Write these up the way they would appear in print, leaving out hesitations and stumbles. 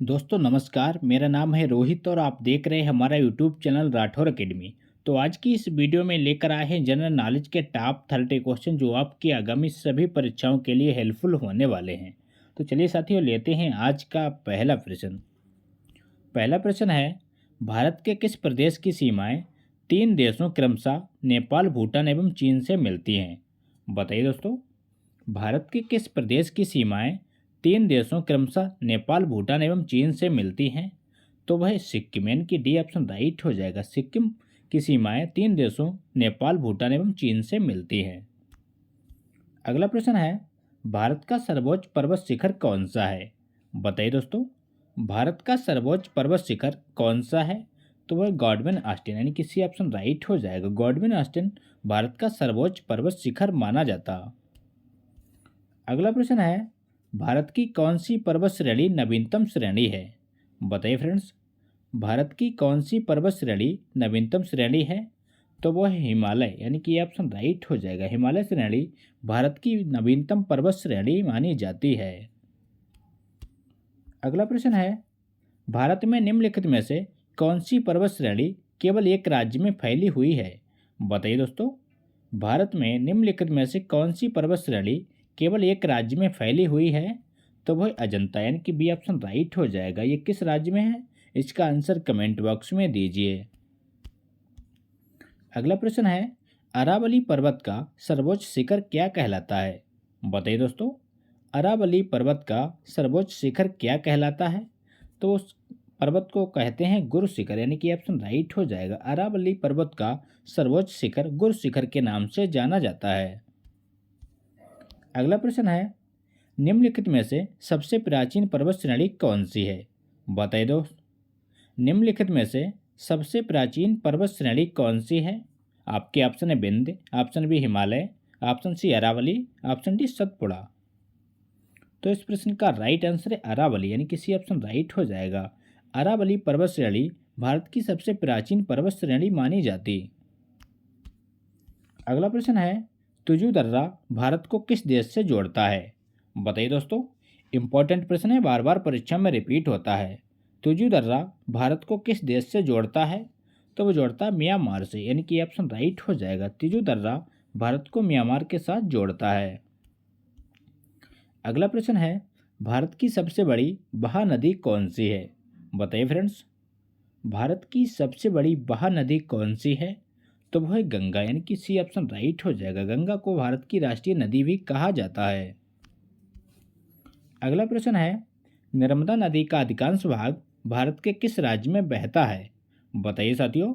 दोस्तों नमस्कार, मेरा नाम है रोहित और आप देख रहे हैं हमारा यूट्यूब चैनल राठौर एकेडमी। तो आज की इस वीडियो में लेकर आए हैं जनरल नॉलेज के टॉप 30 क्वेश्चन जो आपकी आगामी सभी परीक्षाओं के लिए हेल्पफुल होने वाले हैं। तो चलिए साथियों, लेते हैं आज का पहला प्रश्न। पहला प्रश्न है, भारत के किस प्रदेश की सीमाएं तीन देशों क्रमशः नेपाल, भूटान एवं चीन से मिलती हैं? बताइए दोस्तों, भारत के किस प्रदेश की सीमाएं तीन देशों क्रमशः नेपाल, भूटान एवं चीन से मिलती हैं? तो वह सिक्किम, यानी कि डी ऑप्शन राइट हो जाएगा। सिक्किम की सीमाएं तीन देशों नेपाल, भूटान एवं चीन से मिलती हैं। अगला प्रश्न है, भारत का सर्वोच्च पर्वत शिखर कौन सा है? बताइए दोस्तों, भारत का सर्वोच्च पर्वत शिखर कौन सा है? तो वह गॉडविन ऑस्टिन, यानी कि सी ऑप्शन राइट हो जाएगा। गॉडविन ऑस्टिन भारत का सर्वोच्च पर्वत शिखर माना जाता। अगला प्रश्न है, भारत की कौन सी पर्वत श्रेणी नवीनतम श्रेणी है? बताइए फ्रेंड्स, भारत की कौन सी पर्वत श्रेणी नवीनतम श्रेणी है? तो वह हिमालय, यानी कि ये ऑप्शन राइट हो जाएगा। हिमालय श्रेणी भारत की नवीनतम पर्वत श्रेणी मानी जाती है। अगला प्रश्न है, भारत में निम्नलिखित में से कौन सी पर्वत श्रेणी केवल एक राज्य में फैली हुई है? बताइए दोस्तों, भारत में निम्नलिखित में से कौन सी पर्वत श्रेणी केवल एक राज्य में फैली हुई है? तो वह अजंता, यानी कि बी ऑप्शन राइट हो जाएगा। ये किस राज्य में है? इसका आंसर कमेंट बॉक्स में दीजिए। अगला प्रश्न है, अरावली पर्वत का सर्वोच्च शिखर क्या कहलाता है? बताइए दोस्तों, अरावली पर्वत का सर्वोच्च शिखर क्या कहलाता है? तो उस पर्वत को कहते हैं गुरु शिखर, यानी कि ऑप्शन राइट हो जाएगा। अरावली पर्वत का सर्वोच्च शिखर गुरु शिखर के नाम से जाना जाता है। अगला प्रश्न है, निम्नलिखित में से सबसे प्राचीन पर्वत श्रेणी कौन सी है? बताइए दोस्त, निम्नलिखित में से सबसे प्राचीन पर्वत श्रेणी कौन सी है? आपके ऑप्शन है Vindhya, option B Himalaya, option C Aravalli, option D Satpura. तो इस प्रश्न का राइट आंसर है अरावली, यानी कि सी ऑप्शन राइट हो जाएगा। अरावली पर्वत श्रेणी भारत की सबसे प्राचीन पर्वत श्रेणी मानी जाती। अगला प्रश्न है, तुजू दर्रा भारत को किस देश से जोड़ता है? बताइए दोस्तों, इंपॉर्टेंट प्रश्न है, बार बार परीक्षा में रिपीट होता है। तुजू दर्रा भारत को किस देश से जोड़ता है? तो वो जोड़ता है म्यांमार से, यानी कि ऑप्शन राइट हो जाएगा। तुजू दर्रा भारत को म्यांमार के साथ जोड़ता है। अगला प्रश्न है, भारत की सबसे बड़ी महानदी कौन सी है? बताइए फ्रेंड्स, भारत की सबसे बड़ी महानदी कौन सी है? तो वह है गंगा, यानी कि सी ऑप्शन राइट हो जाएगा। गंगा को भारत की राष्ट्रीय नदी भी कहा जाता है। अगला प्रश्न है, नर्मदा नदी का अधिकांश भाग भारत के किस राज्य में बहता है? बताइए साथियों,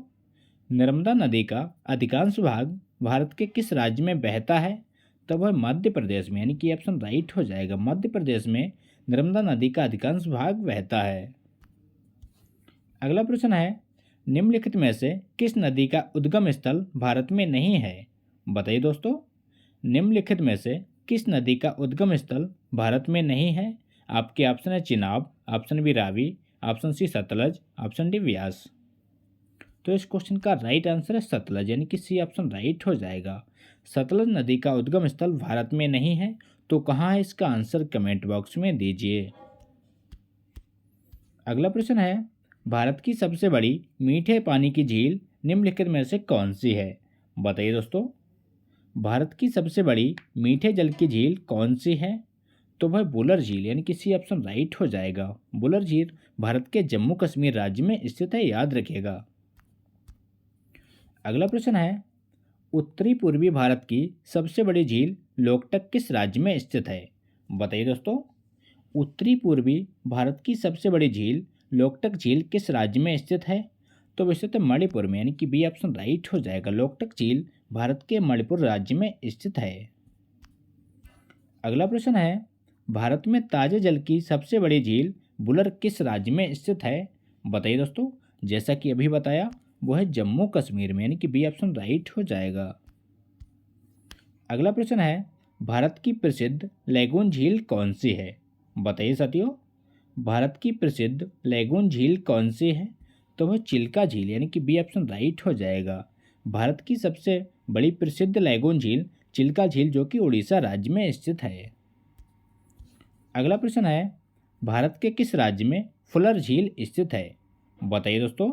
नर्मदा नदी का अधिकांश भाग भारत के किस राज्य में बहता है? तो वह मध्य प्रदेश में, यानी कि ऑप्शन राइट हो जाएगा। मध्य प्रदेश में नर्मदा नदी का अधिकांश भाग बहता है। अगला प्रश्न है, निम्नलिखित में से किस नदी का उद्गम स्थल भारत में नहीं है? बताइए दोस्तों, निम्नलिखित में से किस नदी का उद्गम स्थल भारत में नहीं है? आपके ऑप्शन है Chenab, option B Ravi, option C Sutlej, option D Beas. तो इस क्वेश्चन का राइट आंसर है सतलज, यानी कि सी ऑप्शन राइट हो जाएगा। सतलज नदी का उद्गम स्थल भारत में नहीं है। तो कहाँ है इसका आंसर कमेंट बॉक्स में दीजिए। अगला प्रश्न है, भारत की सबसे बड़ी मीठे पानी की झील निम्नलिखित में से कौन सी है? बताइए दोस्तों, भारत की सबसे बड़ी मीठे जल की झील कौन सी है? तो वह बुलर झील, यानी कि सी ऑप्शन राइट हो जाएगा। बुलर झील भारत के जम्मू कश्मीर राज्य में स्थित है, याद रखिएगा। अगला प्रश्न है, उत्तरी पूर्वी भारत की सबसे बड़ी झील लोकटक किस राज्य में स्थित है? बताइए दोस्तों, उत्तरी पूर्वी भारत की सबसे बड़ी झील लोकटक झील किस राज्य में स्थित है? तो वह स्थित है मणिपुर में, यानी कि बी ऑप्शन राइट हो जाएगा। लोकटक झील भारत के मणिपुर राज्य में स्थित है। अगला प्रश्न है, भारत में ताजे जल की सबसे बड़ी झील बुलर किस राज्य में स्थित है? बताइए दोस्तों, जैसा कि अभी बताया वो है जम्मू कश्मीर में, यानी कि बी ऑप्शन राइट हो जाएगा। अगला प्रश्न है, भारत की प्रसिद्ध लैगून झील कौन सी है? बताइए साथियों, भारत की प्रसिद्ध लैगून झील कौन सी है? तो वह चिल्का झील, यानी कि बी ऑप्शन राइट हो जाएगा। भारत की सबसे बड़ी प्रसिद्ध लैगून झील चिल्का झील जो कि उड़ीसा राज्य में स्थित है। अगला प्रश्न है, भारत के किस राज्य में फुलर झील स्थित है? बताइए दोस्तों।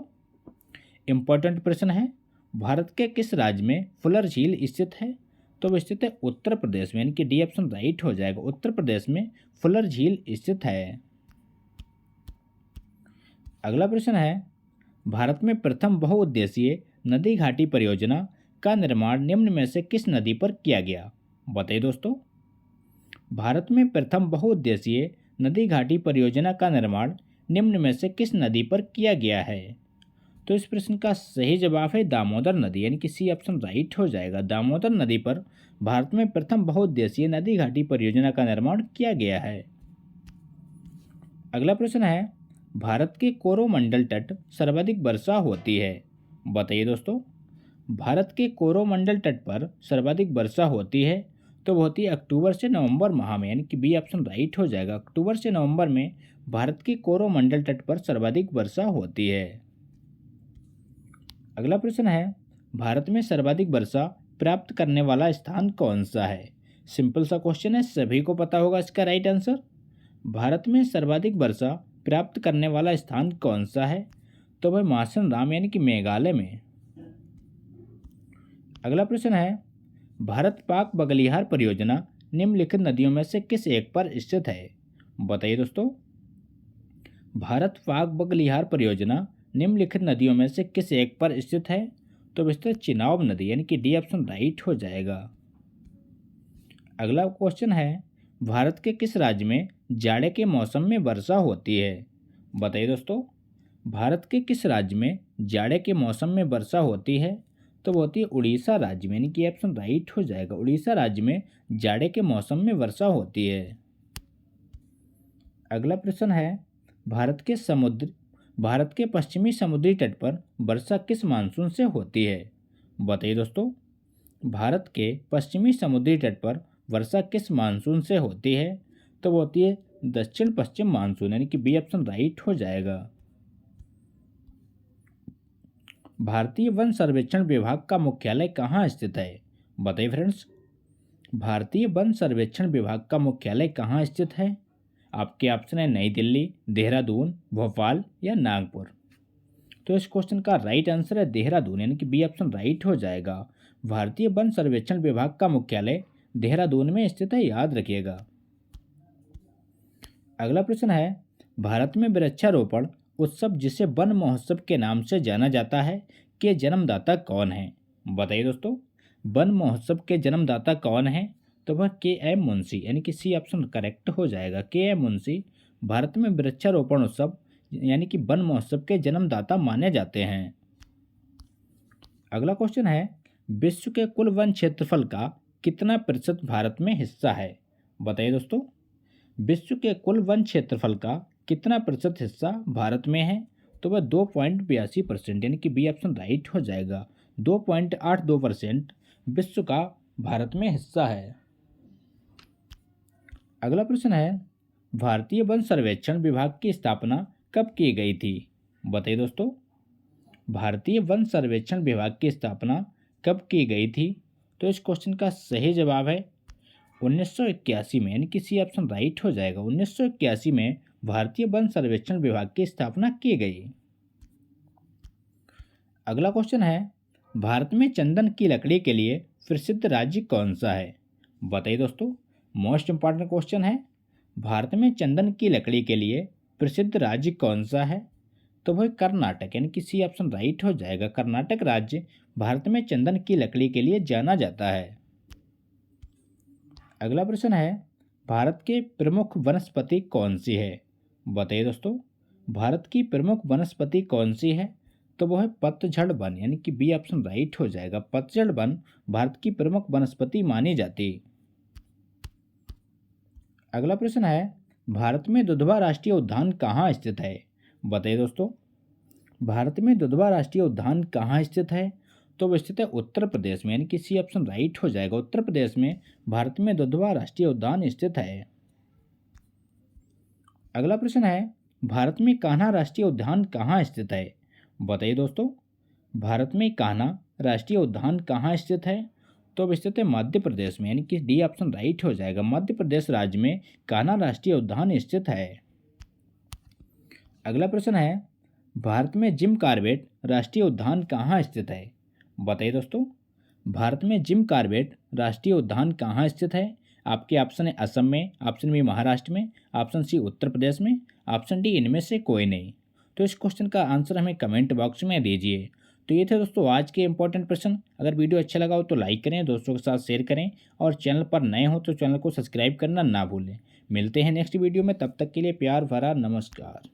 इंपॉर्टेंट प्रश्न है। भारत के किस राज्य में फुलर झील स्थित है? तो वो स्थित है उत्तर प्रदेश में, यानी कि डी ऑप्शन राइट हो जाएगा। उत्तर प्रदेश में फुलर झील स्थित है। अगला प्रश्न है, भारत में प्रथम बहुउद्देशीय नदी घाटी परियोजना का निर्माण निम्न में से किस नदी पर किया गया? बताइए दोस्तों। भारत में प्रथम बहुउद्देशीय नदी घाटी परियोजना का निर्माण निम्न में से किस नदी पर किया गया है? तो इस प्रश्न का सही जवाब है दामोदर नदी, यानी कि सी ऑप्शन राइट हो जाएगा। दामोदर नदी पर भारत में प्रथम बहुउद्देशीय नदी घाटी परियोजना का निर्माण किया गया है। अगला प्रश्न है, भारत के कोरोमंडल तट सर्वाधिक वर्षा होती है? बताइए दोस्तों। भारत के कोरोमंडल तट पर सर्वाधिक वर्षा होती है तो वो होती है अक्टूबर से नवंबर माह में, यानी कि बी ऑप्शन राइट हो जाएगा। अक्टूबर से नवंबर में भारत के कोरोमंडल तट पर सर्वाधिक वर्षा होती है। अगला प्रश्न है, भारत में सर्वाधिक वर्षा प्राप्त करने वाला स्थान कौन सा है? सिंपल सा क्वेश्चन है, सभी को पता होगा इसका राइट आंसर। भारत में सर्वाधिक वर्षा प्राप्त करने वाला स्थान कौन सा है? तो वह मार्शल राम, यानी कि मेघालय में। अगला प्रश्न है, भारत पाक बगलिहार परियोजना निम्नलिखित नदियों में से किस एक पर स्थित है? बताइए दोस्तों। भारत पाक बगलिहार परियोजना निम्नलिखित नदियों में से किस एक पर स्थित है? तो विस्तृत चिनाब नदी, यानी कि डी ऑप्शन राइट हो जाएगा। अगला क्वेश्चन है, भारत के किस राज्य में जाड़े के मौसम में वर्षा होती है? बताइए दोस्तों। भारत के किस राज्य में जाड़े के मौसम में वर्षा होती है? तो वो होती है उड़ीसा राज्य में, यानी कि ऑप्शन राइट हो जाएगा। उड़ीसा राज्य में जाड़े के मौसम में वर्षा होती है। अगला प्रश्न है, भारत के पश्चिमी समुद्री तट पर वर्षा किस मानसून से होती है? बताइए दोस्तों। भारत के पश्चिमी समुद्री तट पर वर्षा किस मानसून से होती है? तो वो होती है दक्षिण पश्चिम मानसून, यानी कि बी ऑप्शन राइट हो जाएगा। भारतीय वन सर्वेक्षण विभाग का मुख्यालय कहाँ स्थित है? बताइए फ्रेंड्स। भारतीय वन सर्वेक्षण विभाग का मुख्यालय कहाँ स्थित है? आपके ऑप्शन है नई दिल्ली, देहरादून, भोपाल या नागपुर। तो इस क्वेश्चन का राइट आंसर है देहरादून, यानी कि बी ऑप्शन राइट हो जाएगा। भारतीय वन सर्वेक्षण विभाग का मुख्यालय देहरादून में स्थित है, याद रखिएगा। अगला प्रश्न है, भारत में वृक्षारोपण उत्सव जिसे वन महोत्सव के नाम से जाना जाता है के जन्मदाता कौन है? बताइए दोस्तों। वन महोत्सव के जन्मदाता कौन है? तो वह के एम मुंशी, यानी कि सी ऑप्शन करेक्ट हो जाएगा। के एम मुंशी भारत में वृक्षारोपण उत्सव यानी कि वन महोत्सव के जन्मदाता माने जाते हैं। अगला क्वेश्चन है, विश्व के कुल वन क्षेत्रफल का कितना प्रतिशत भारत में हिस्सा है? बताइए दोस्तों। विश्व के कुल वन क्षेत्रफल का कितना प्रतिशत हिस्सा भारत में है? तो वह 2.82%, यानी कि बी ऑप्शन राइट हो जाएगा। 2.82% विश्व का भारत में हिस्सा है। अगला प्रश्न है, भारतीय वन सर्वेक्षण विभाग की स्थापना कब की गई थी? बताइए दोस्तों। भारतीय वन सर्वेक्षण विभाग की स्थापना कब की गई थी? तो इस क्वेश्चन का सही जवाब है 1981 में, यानी कि सी ऑप्शन राइट हो जाएगा। 1981 में भारतीय वन सर्वेक्षण विभाग की स्थापना की गई। अगला क्वेश्चन है, भारत में चंदन की लकड़ी के लिए प्रसिद्ध राज्य कौन सा है? बताइए दोस्तों। मोस्ट इंपॉर्टेंट क्वेश्चन है, भारत में चंदन की लकड़ी के लिए प्रसिद्ध राज्य कौन सा है? तो वह कर्नाटक, यानी कि सी ऑप्शन राइट हो जाएगा। कर्नाटक राज्य भारत में चंदन की लकड़ी के लिए जाना जाता है। अगला प्रश्न है, भारत के प्रमुख वनस्पति कौन सी है? बताइए दोस्तों। भारत की प्रमुख वनस्पति कौन सी है? तो वह है पतझड़ वन, यानी कि बी ऑप्शन राइट हो जाएगा। पतझड़ वन भारत की प्रमुख वनस्पति मानी जाती। अगला प्रश्न है, भारत में दुधवा राष्ट्रीय उद्यान कहाँ स्थित है? बताइए दोस्तों। भारत में दुधवा राष्ट्रीय उद्यान कहाँ स्थित है? तो वह स्थित है उत्तर प्रदेश में, यानी कि सी ऑप्शन राइट हो जाएगा। उत्तर प्रदेश में भारत में दुधवा राष्ट्रीय उद्यान स्थित है। अगला प्रश्न है, भारत में कान्हा राष्ट्रीय उद्यान कहाँ स्थित है? बताइए दोस्तों। भारत में कान्हा राष्ट्रीय उद्यान कहाँ स्थित है? तो वह स्थित है मध्य प्रदेश में, यानी कि डी ऑप्शन राइट हो जाएगा। मध्य प्रदेश राज्य में कान्हा राष्ट्रीय उद्यान स्थित है। अगला प्रश्न है, भारत में जिम कॉर्बेट राष्ट्रीय उद्यान कहाँ स्थित है? बताइए दोस्तों, भारत में जिम कॉर्बेट राष्ट्रीय उद्यान कहाँ स्थित है? आपके ऑप्शन है असम में, ऑप्शन बी महाराष्ट्र में, ऑप्शन सी उत्तर प्रदेश में, ऑप्शन डी इनमें से कोई नहीं। तो इस क्वेश्चन का आंसर हमें कमेंट बॉक्स में दीजिए। तो ये थे दोस्तों आज के इंपॉर्टेंट प्रश्न। अगर वीडियो अच्छा लगा हो तो लाइक करें, दोस्तों के साथ शेयर करें और चैनल पर नए हो तो चैनल को सब्सक्राइब करना ना भूलें। मिलते हैं नेक्स्ट वीडियो में, तब तक के लिए प्यार भरा नमस्कार।